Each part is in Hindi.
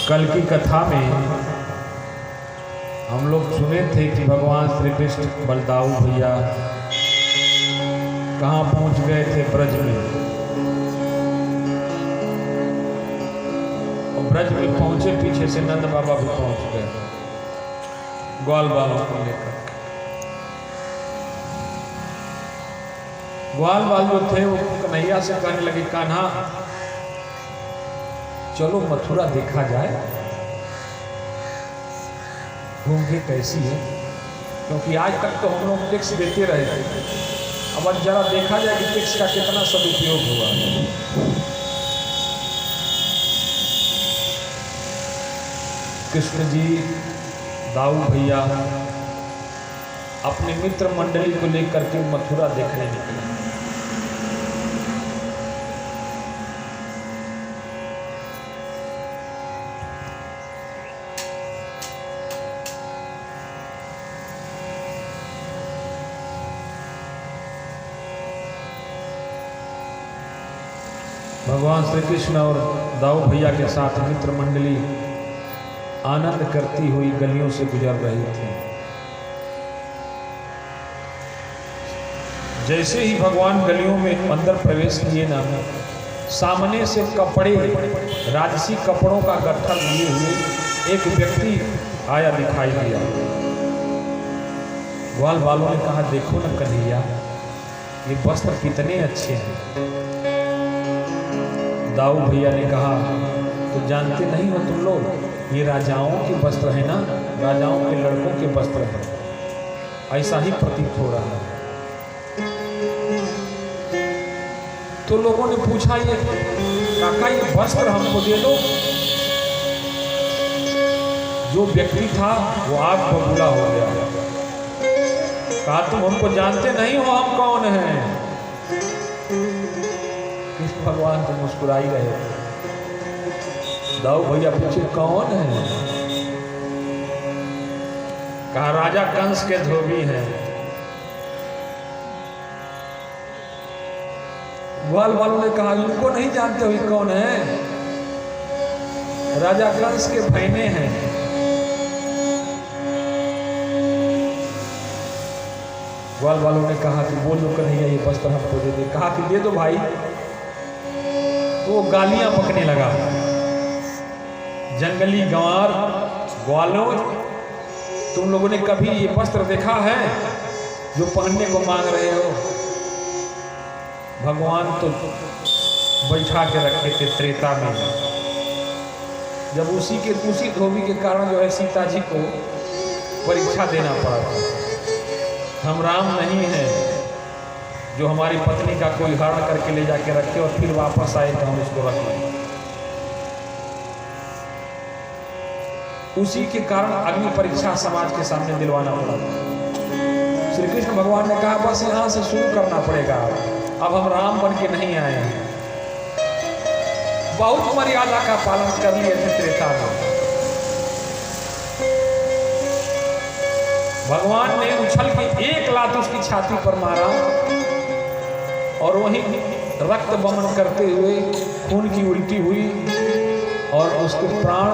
कल की कथा में हम लोग सुने थे कि भगवान श्री कृष्ण बलदाऊ भैया कहाँ पहुँच गए थे, ब्रज में। और ब्रज में पहुँचे, पीछे से नंद बाबा भी पहुँच गए ग्वाल बालों को लेकर। ग्वाल बाल जो थे वो कन्हैया से कहने लगे, कान्हा चलो मथुरा देखा जाए, घूम के कैसी है, क्योंकि आज तक तो हम लोग टैक्स देते रहे थे। अब जरा देखा जाए कि टैक्स का कितना सदुपयोग हुआ। कृष्ण जी दाऊ भैया अपने मित्र मंडली को लेकर के मथुरा देखने निकले। भगवान श्री कृष्ण और दाऊ भैया के साथ मित्र मंडली आनंद करती हुई गलियों से गुजर रही थी। जैसे ही भगवान गलियों में अंदर प्रवेश किए ना, सामने से कपड़े, राजसी कपड़ों का गट्ठा लिए हुए एक व्यक्ति आया दिखाई दिया। ग्वाल बालों ने कहा, देखो ना कन्हैया, ये वस्त्र कितने अच्छे हैं। दाऊ भैया ने कहा, तो जानते नहीं हो तुम लोग, ये राजाओं के वस्त्र है ना, राजाओं के लड़कों के वस्त्र हैं। ऐसा ही प्रतीत हो रहा है। तो लोगों ने पूछा, ये काका ये वस्त्र हमको दे दो। जो व्यक्ति था वो आग बबूला हो गया। कहा, तुम हमको जानते नहीं हो, हम कौन हैं। कृष्ण भगवान तो मुस्कुरा ही रहे। दाऊ भैया पूछे, कौन है। कहा, राजा कंस के धोबी हैं। ग्वाल वालों ने कहा, इनको नहीं जानते हो, कौन है। राजा कंस के बहने हैं। ग्वाल वालों ने कहा कि बोलो कन्हैया, ये वस्त्र हमको दे दे। कहा कि दे दो भाई। तो वो गालियां बकने लगा, जंगली गंवार, ग्वालों, तुम लोगों ने कभी ये वस्त्र देखा है जो पहनने को मांग रहे हो। भगवान तो बैठा के रखे थे त्रेता में, जब उसी धोबी के कारण जो है सीता जी को परीक्षा देना पड़ा था। हम राम नहीं हैं जो हमारी पत्नी का कोई हरण करके ले जाके रखे और फिर वापस आए तो हम उसको रख लें। उसी के कारण अग्नि परीक्षा समाज के सामने दिलवाना पड़ा। श्री कृष्ण भगवान ने कहा, बस यहां से शुरू करना पड़ेगा, अब हम राम बन के नहीं आए हैं। बहुत मर्यादा का पालन कर लिए थे त्रेता में। भगवान ने उछल के एक लात उसकी छाती पर मारा और वहीं रक्त बमन करते हुए खून की उल्टी हुई और उसके प्राण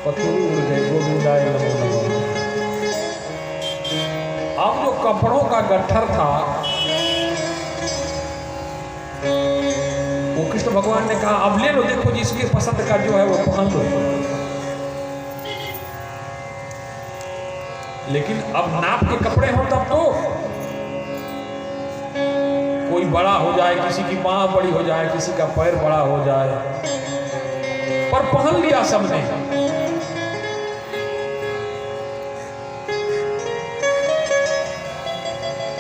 पथरी उड़ गए। गोविंदाय नमो नमः। अब जो कपड़ों का गट्ठर था, वो कृष्ण भगवान ने कहा, अब ले लो, देखो जिसकी पसंद का जो है वो पहन लो। लेकिन अब नाप के कपड़े हो तब तो, कोई बड़ा हो जाए, किसी की बांह बड़ी हो जाए, किसी का पैर बड़ा हो जाए, पर पहन लिया सबने।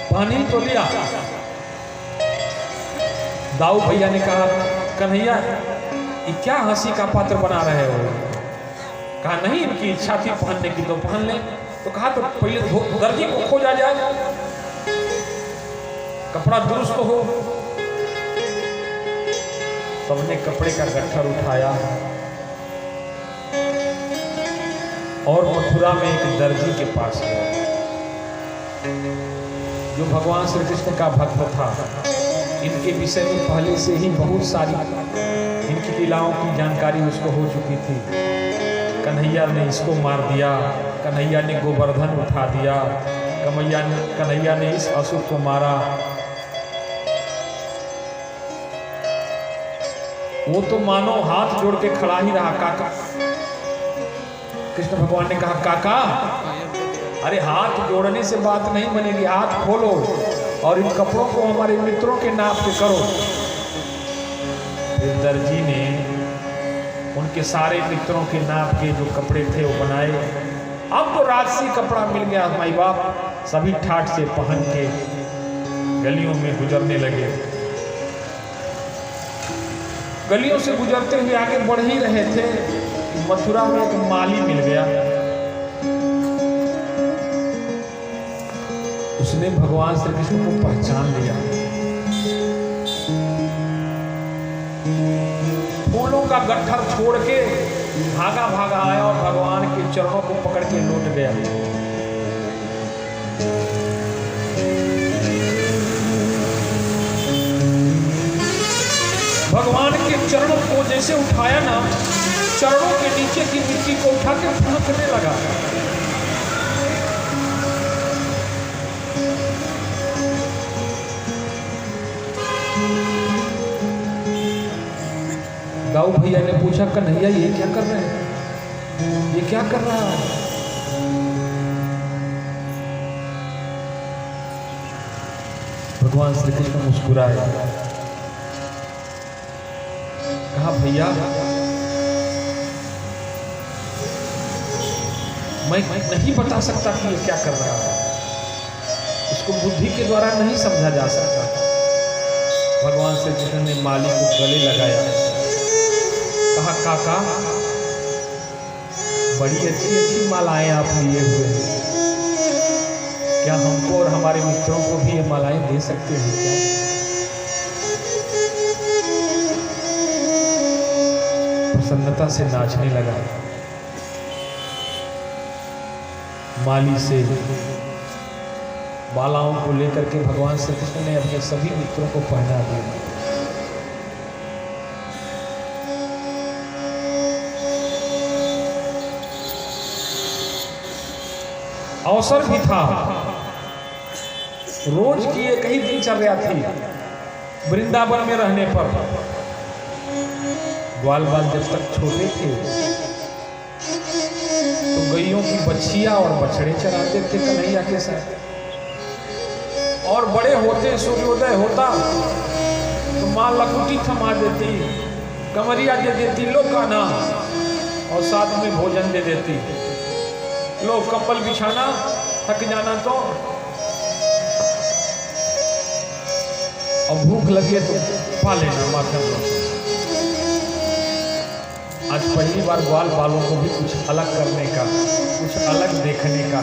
पहन तो लिया। दाऊ भैया ने कहा, कन्हैया ये क्या हंसी का पात्र बना रहे हो। कहा, नहीं, इनकी इच्छा थी पहनने की तो पहन ले। तो कहा, तो पहले दर्जी को खोजा जाए, कपड़ा दुरुस्त हो। सबने कपड़े का गट्ठर उठाया और मथुरा में एक दर्जी के पास गया जो भगवान श्री कृष्ण का भक्त था। इनके विषय में पहले से ही बहुत सारी इनकी लीलाओं की जानकारी उसको हो चुकी थी। कन्हैया ने इसको मार दिया, कन्हैया ने गोवर्धन उठा दिया, कन्हैया ने इस असुर को मारा। वो तो मानो हाथ जोड़ के खड़ा ही रहा। काका, कृष्ण भगवान ने कहा काका, अरे हाथ जोड़ने से बात नहीं बनेगी, हाथ खोलो और इन कपड़ों को हमारे मित्रों के नाप पे करो। फिर दर्जी ने उनके सारे मित्रों के नाप के जो कपड़े थे वो बनाए। अब तो राजसी कपड़ा मिल गया माई बाप, सभी ठाठ से पहन के गलियों में गुजरने लगे। गलियों से गुजरते हुए आगे बढ़ ही रहे थे, मथुरा में एक माली मिल गया। उसने भगवान श्री कृष्ण को पहचान लिया। फूलों का गट्ठर छोड़ के भागा भागा आया और भगवान के चरणों को पकड़ के लौट गया। भगवान के चरणों को जैसे उठाया ना, चरणों के नीचे की मिट्टी को उठा के फेंकने लगा। दाऊ भैया ने पूछा कन्हैया ये क्या कर रहे हैं, ये क्या कर रहा है? भगवान श्री कृष्ण मुस्कुराए, कहा भैया मैं नहीं बता सकता कि ये क्या कर रहा है, इसको बुद्धि के द्वारा नहीं समझा जा सकता। भगवान श्री कृष्ण ने माली को गले लगाया, कहा काका बड़ी अच्छी अच्छी मालाएं आप लिए हुए हैं, क्या हमको और हमारे मित्रों को भी ये मालाएं दे सकते हैं क्या? प्रसन्नता से नाचने लगा। माली से मालाओं को लेकर के भगवान श्री कृष्ण ने अपने सभी मित्रों को पहना दिया। अवसर भी था, रोज की एक ही दिनचर्या थी। वृंदावन में रहने पर ग्वाल बाल जब तक छोटे थे तो गैयों की बछिया और बछड़े चराते थे कन्हैया के साथ, और बड़े होते सूर्योदय होता तो माँ लकुटी थमा देती, कमरिया दे देती लो खाना और साथ में भोजन दे देती, लो कंबल बिछाना, थक जाना तो, और भूख लगे तो पा लेना माखन लो। आज पहली बार ग्वाल बालों को भी कुछ अलग करने का, कुछ अलग देखने का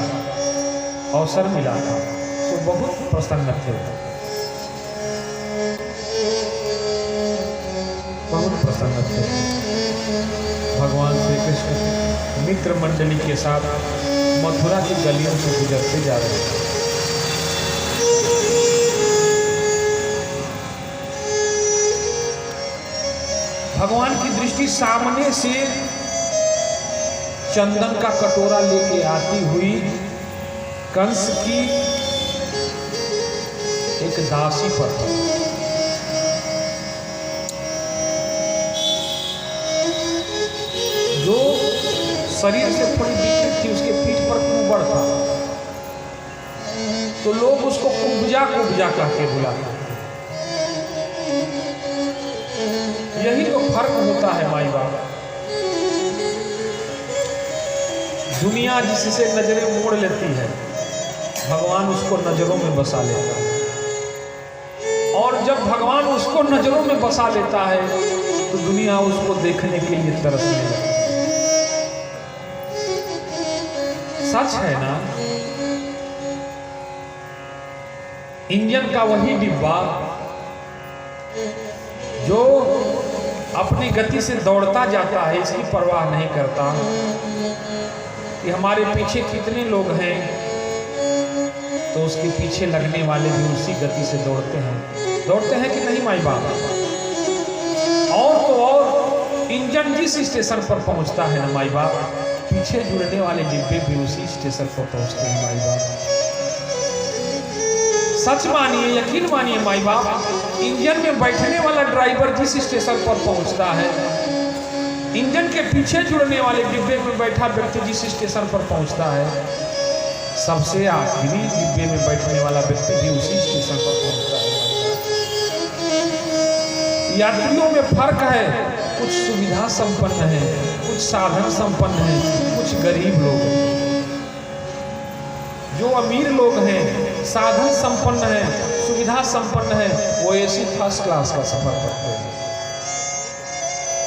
अवसर मिला था, तो बहुत प्रसन्न थे, बहुत प्रसन्न थे। भगवान श्री कृष्ण मित्र मंडली के साथ मथुरा की गलियों से गुजरते जा रहे थे। भगवान की दृष्टि सामने से चंदन का कटोरा लेके आती हुई कंस की एक दासी पर था। जो शरीर से थोड़ी विकृत थी, उसके पीठ पर कुंबड़ था, तो लोग उसको कुब्जा कुब्जा कह के बुलाते। यही तो फर्क होता है माई बाप। दुनिया जिससे नजरें मोड़ लेती है, भगवान उसको नजरों में बसा लेता है, और जब भगवान उसको नजरों में बसा लेता है तो दुनिया उसको देखने के लिए तरसने लगती है। सच है ना? इंजन का वही डिब्बा जो अपनी गति से दौड़ता जाता है, इसकी परवाह नहीं करता कि हमारे पीछे कितने लोग हैं, तो उसके पीछे लगने वाले भी उसी गति से दौड़ते हैं कि नहीं माई बाप? और तो और इंजन जिस स्टेशन पर पहुंचता है ना माई बाप, पीछे जुड़ने वाले डिब्बे भी उसी स्टेशन पर पहुंचते हैं माई बाप। सच मानिए, यकीन मानिए माई बाप, इंजन में बैठने वाला ड्राइवर जिस स्टेशन पर पहुंचता है, इंजन के पीछे जुड़ने वाले डिब्बे में बैठा व्यक्ति जिस स्टेशन पर पहुंचता है, सबसे आखिरी डिब्बे में बैठने वाला व्यक्ति भी उसी स्टेशन पर पहुंचता है। यात्रियों में फर्क है, कुछ सुविधा संपन्न है, कुछ साधन संपन्न है, कुछ गरीब लोग हैं। जो अमीर लोग हैं, साधन संपन्न है, सुविधा संपन्न है, वो एसी फर्स्ट क्लास का सफर करते हैं।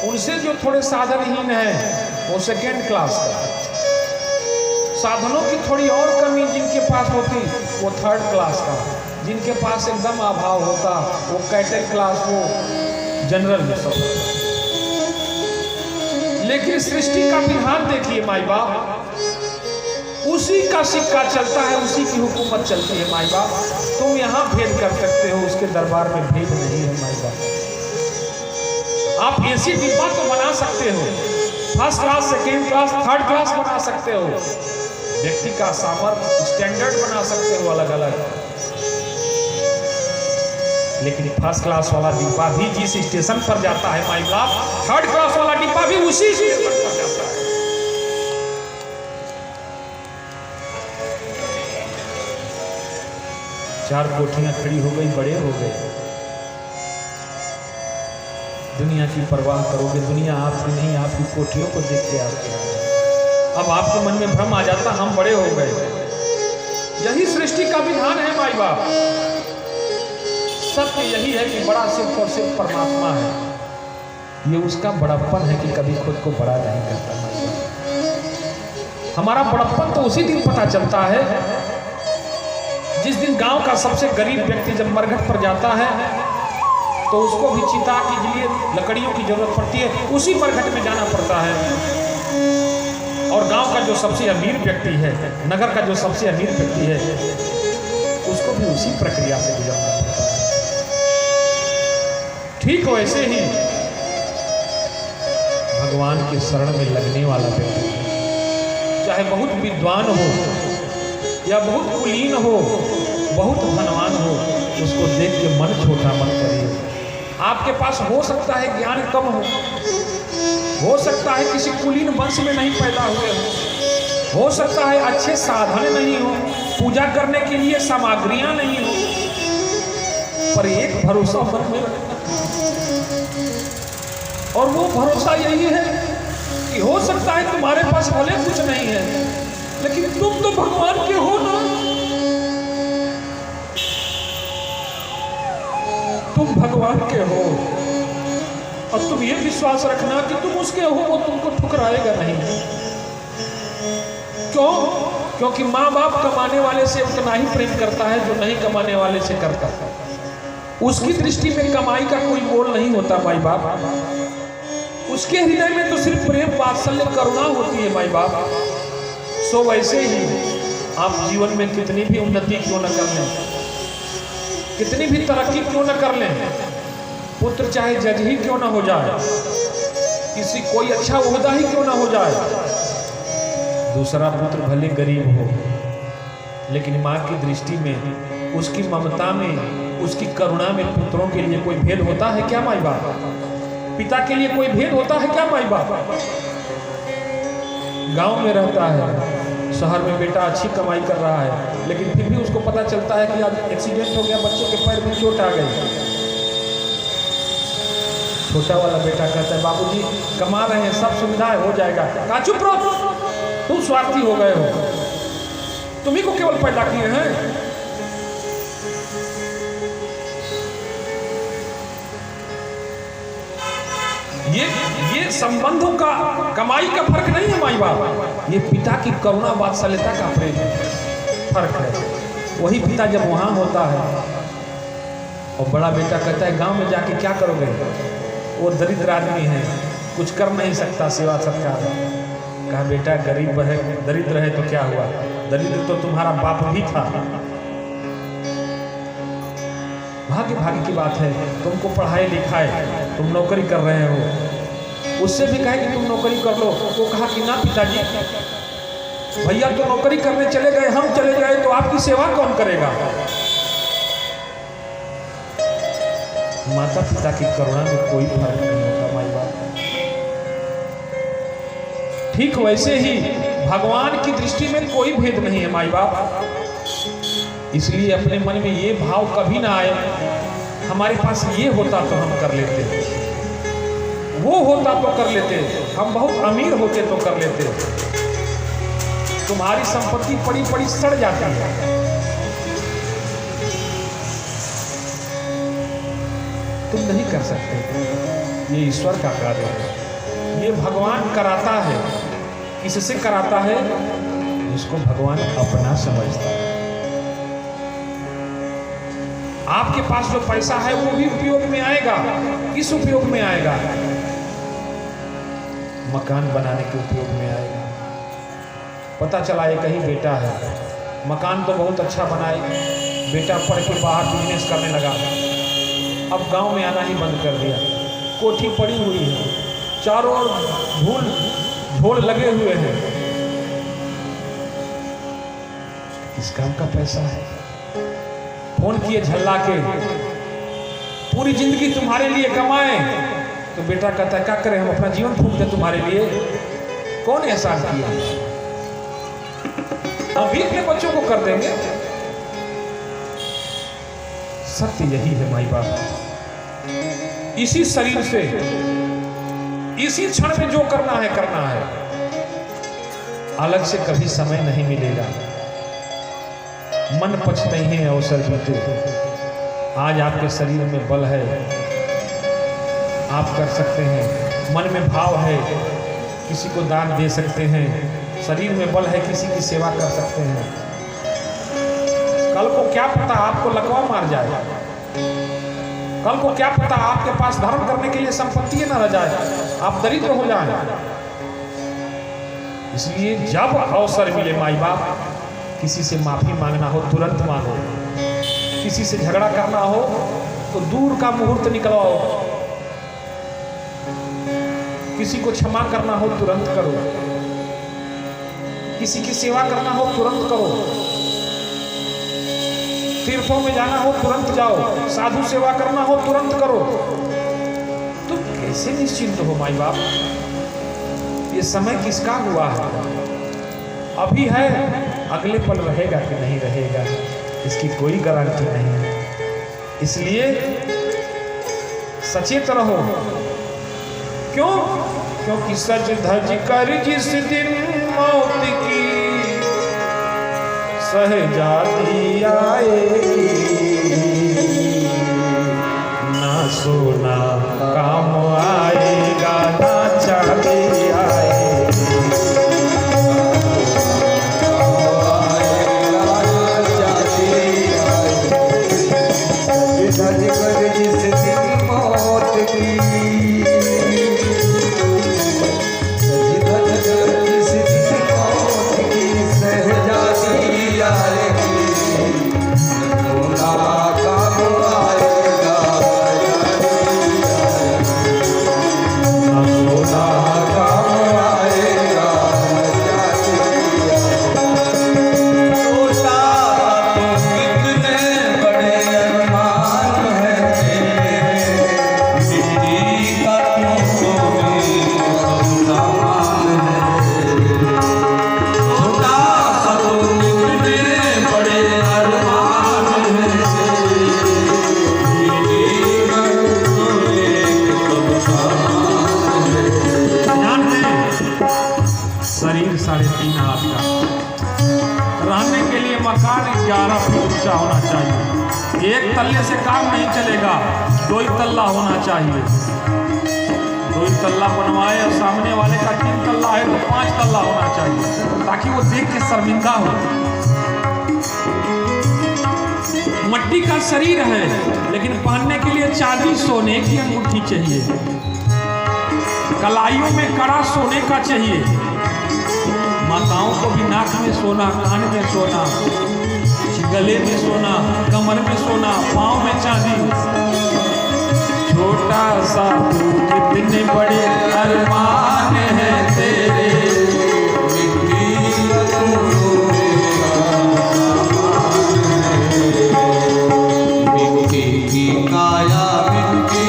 उनसे जो थोड़े साधनहीन है, वो सेकेंड क्लास का। साधनों की थोड़ी और कमी जिनके पास होती, वो थर्ड क्लास का। जिनके पास एकदम अभाव होता, वो कैटेगरी क्लास, वो जनरल में सफर। लेकिन सृष्टि का विधान देखिए माई बाप, उसी का सिक्का चलता है, उसी की हुकूमत चलती है माई बाप। तुम यहाँ भेद कर सकते हो, उसके दरबार में भेद नहीं है माई बाप। आप एसी डिब्बा तो बना सकते हो, first class, second class, third class बना सकते हो, व्यक्ति का सामर्थ्य स्टैंडर्ड बना सकते हो अलग अलग। लेकिन फर्स्ट क्लास वाला डिब्बा भी जिस स्टेशन पर जाता है माई बाप, थर्ड क्लास वाला डिब्बा भी उसी स्टेशन पर जाता है। चार कोठियां खड़ी हो गई, बड़े हो गए। दुनिया की परवाह करोगे, दुनिया आपकी नहीं, आपकी कोठियों को देख के आते हैं। अब आपके मन में भ्रम आ जाता, हम बड़े हो गए। यही सृष्टि का विधान है माई बाप। सत्य यही है कि बड़ा सिर्फ और सिर्फ परमात्मा है। ये उसका बड़प्पन है कि कभी खुद को बड़ा नहीं करता माई बाप। हमारा बड़प्पन तो उसी दिन पता चलता है जिस दिन गांव का सबसे गरीब व्यक्ति जब मरघट पर जाता है, तो उसको भी चिता के लिए लकड़ियों की जरूरत पड़ती है, उसी मरघट में जाना पड़ता है। और गांव का जो सबसे अमीर व्यक्ति है, नगर का जो सबसे अमीर व्यक्ति है, उसको भी उसी प्रक्रिया से गुजरना पड़ता है। ठीक वैसे ही भगवान के शरण में लगने वाला व्यक्ति, चाहे बहुत विद्वान हो या बहुत कुलीन हो, बहुत धनवान हो, उसको देख के मन छोटा मत करिए। आपके पास हो सकता है ज्ञान कम हो सकता है किसी कुलीन वंश में नहीं पैदा हुए हो सकता है अच्छे साधन नहीं हो, पूजा करने के लिए सामग्रियां नहीं हो, पर एक भरोसा मन में रखना, और वो भरोसा यही है कि हो सकता है तुम्हारे पास भले कुछ नहीं है, लेकिन तुम तो भगवान के हो ना। तुम भगवान के हो, और तुम ये विश्वास रखना कि तुम उसके हो, वो तुमको ठुकराएगा नहीं। क्यों? क्योंकि माँ बाप कमाने वाले से उतना ही प्रेम करता है जो नहीं कमाने वाले से करता है। उसकी दृष्टि में कमाई का कोई मोल नहीं होता माई बाप। उसके हृदय में तो सिर्फ प्रेम, वात्सल्य, करुणा होती है माई बाप। सो वैसे ही आप जीवन में कितनी भी उन्नति क्यों न कर लें, कितनी भी तरक्की क्यों न कर लें, पुत्र चाहे जज ही क्यों न हो जाए, किसी कोई अच्छा ओहदा ही क्यों न हो जाए, दूसरा पुत्र भले गरीब हो, लेकिन माँ की दृष्टि में, उसकी ममता में, उसकी करुणा में पुत्रों के लिए कोई भेद होता है क्या माई बाप? पिता के लिए कोई भेद होता है क्या माई बाप? गांव में रहता है, शहर में बेटा अच्छी कमाई कर रहा है, लेकिन फिर भी उसको पता चलता है कि आज एक्सीडेंट हो गया, बच्चे के पैर में चोट आ गई। छोटा वाला बेटा कहता है बाबूजी कमा रहे हैं, सब सुविधाएं हो जाएगा। कहा चुप रहो, तुम स्वार्थी हो गए हो, तुम्ही को केवल पैदा किए हैं। ये संबंधों का, कमाई का फर्क नहीं है माई बाप, ये पिता की करुणा वात्सल्यता का प्रेम फर्क है। वही पिता जब वहां होता है और बड़ा बेटा कहता है गांव में जाके क्या करोगे, वो दरिद्र आदमी है, कुछ कर नहीं सकता सेवा सत्कार। कहा बेटा गरीब है, दरिद्र है तो क्या हुआ, दरिद्र तो तुम्हारा बाप भी था। भाग्य भाग्य की बात है, तुमको पढ़ाए लिखाए, तुम नौकरी कर रहे हो, उससे भी कहे कि तुम नौकरी कर लो। वो कहा कि ना पिताजी, भैया तो नौकरी करने चले गए, हम चले गए तो आपकी सेवा कौन करेगा। माता पिता की करुणा में कोई फर्क नहीं होता माई बाप। ठीक वैसे ही भगवान की दृष्टि में कोई भेद नहीं है माई बाप। इसलिए अपने मन में ये भाव कभी ना आए हमारे पास ये होता तो हम कर लेते, वो होता तो कर लेते, हम बहुत अमीर होते तो कर लेते। तुम्हारी संपत्ति पड़ी पड़ी सड़ जाती है, तुम नहीं कर सकते। ये ईश्वर का कार्य है, ये भगवान कराता है। किससे कराता है? जिसको भगवान अपना समझता है। आपके पास जो पैसा है वो भी उपयोग में आएगा। किस उपयोग में आएगा? मकान बनाने के उपयोग में आएगा। पता चला ये कहीं बेटा है, मकान तो बहुत अच्छा बनाए, बेटा पढ़ के बाहर बिजनेस करने लगा, अब गांव में आना ही बंद कर दिया। कोठी पड़ी हुई है, चारों ओर ढोल लगे हुए हैं। किस काम का पैसा है? फोन किए झल्ला के, पूरी जिंदगी तुम्हारे लिए कमाए, तो बेटा कहता है क्या करें, हम अपना जीवन फूंक दें तुम्हारे लिए। कौन एहसान किया? हम भी अपने बच्चों को कर देंगे। सत्य यही है माई बाप। इसी शरीर से इसी क्षण में जो करना है करना है, अलग से कभी समय नहीं मिलेगा। मन पछताई है अवसर जीते। आज आपके शरीर में बल है, आप कर सकते हैं। मन में भाव है, किसी को दान दे सकते हैं। शरीर में बल है, किसी की सेवा कर सकते हैं। कल को क्या पता आपको लकवा मार जाए, कल को क्या पता आपके पास धर्म करने के लिए संपत्ति न रह जाए, आप दरिद्र हो जाए। इसलिए जब अवसर मिले माई बाप, किसी से माफी मांगना हो तुरंत मांगो, किसी से झगड़ा करना हो तो दूर का मुहूर्त निकलवाओ, किसी को क्षमा करना हो तुरंत करो, किसी की सेवा करना हो तुरंत करो, तीर्थों में जाना हो तुरंत जाओ, साधु सेवा करना हो तुरंत करो। तुम कैसे निश्चिंत हो माई बाप? ये समय किसका हुआ है? अभी है, अगले पल रहेगा कि नहीं रहेगा इसकी कोई गारंटी नहीं है। इसलिए सचेत रहो। क्यों? क्योंकि सज धज कर जिस दिन मौत की सहजादी आएगी, ना सोना काम आएगा ना चांदी आएगी। सज कर जिस दिन मौत की, सज कर जिस दिन मौत की सहजादी आएगी, सोना काम आएगा सोना काम आएगा। शरीर 3.5 हाथ का, रहने के लिए मकान 11 फीट ऊंचा होना चाहिए। एक तल्ले से काम नहीं चलेगा, 2 तल्ला होना चाहिए। 2 तल्ला बनवाए और सामने वाले का 3 तल्ला है तो 5 तल्ला होना चाहिए, ताकि वो देख के शर्मिंदा हो। मट्टी का शरीर है, लेकिन पहनने के लिए चांदी सोने की अंगूठी चाहिए, कलाइयों में कड़ा सोने का चाहिए। माताओं को भी नाक में सोना, कान में सोना, गले में सोना, कमर में सोना, पाँव में चांदी। छोटा सा तू कितने बड़े अरमान है तेरे, मिट्टी की काया मिट्टी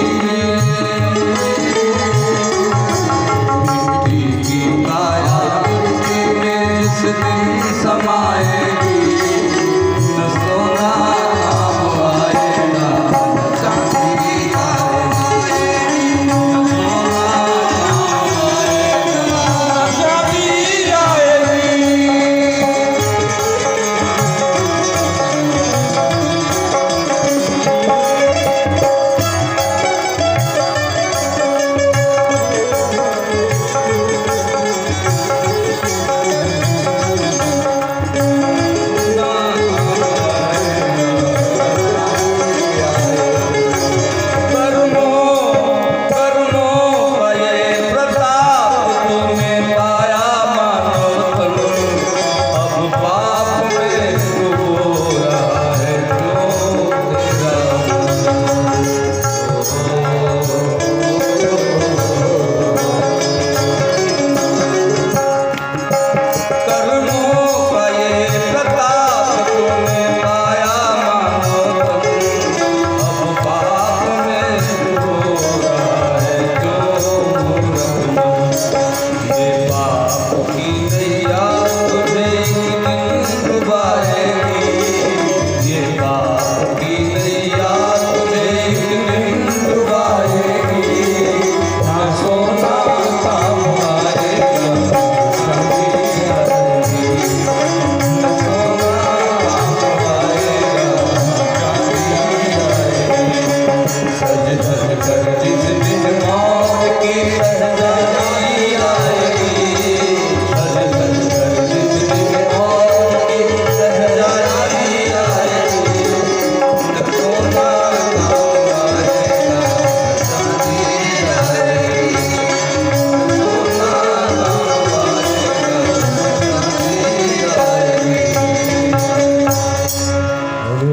की काया मिट्टी में जिस दिन समाएगी, न सोना काम आएगा, न चांदी आएगी, न सोना काम आएगा, न चांदी आएगी।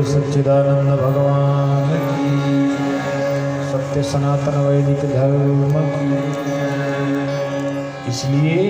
सच्चिदानंद भगवान की, सत्य सनातन वैदिक धर्म की। इसलिए